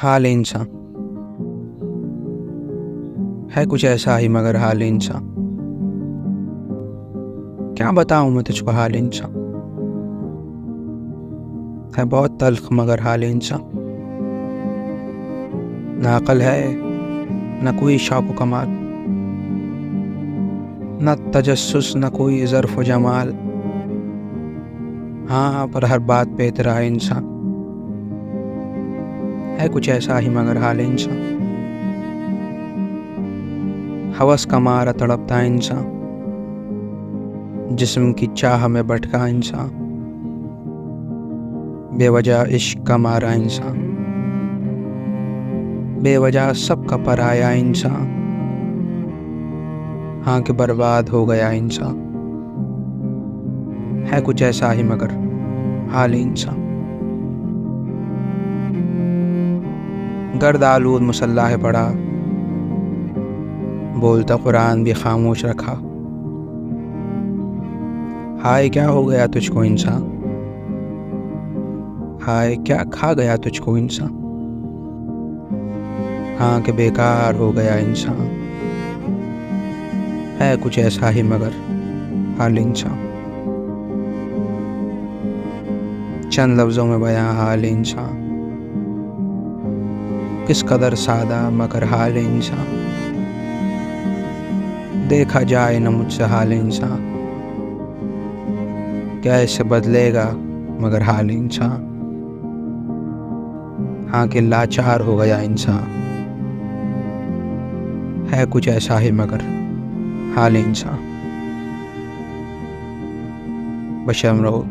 हाल इंसान है कुछ ऐसा ही मगर हाल इंसान। क्या बताऊं मैं तुझको हाल इंसान है बहुत तल्ख मगर हाल इंसान। ना अकल है न कोई शौक कमाल, न तजस्सुस न कोई ज़र्फ़ जमाल। हाँ पर हर बात पे इतरा इंसान है कुछ ऐसा ही मगर हाल इंसान। हवस का मारा तड़पता इंसान, जिस्म की चाह में भटका इंसान। बेवजह इश्क का मारा इंसान, बेवजह सबका पराया इंसान। हाँ कि बर्बाद हो गया इंसान है कुछ ऐसा ही मगर हाल इंसान। गर्द आलूद मुसल्ला है पड़ा, बोलता कुरान भी खामोश रखा। हाय क्या हो गया तुझको इंसान, हाय क्या खा गया तुझको इंसान। हाँ कि बेकार हो गया इंसान है कुछ ऐसा ही मगर हाल इंसान। चंद लफ्ज़ों में बयां हाल इंसान, किस कदर सादा मगर हाल इंसान। देखा जाए न मुझसे हाल इंसान, क्या इससे बदलेगा मगर हाल इंसान। हाँ कि लाचार हो गया इंसान है कुछ ऐसा ही मगर हाल इंसान। बशर्म रहो।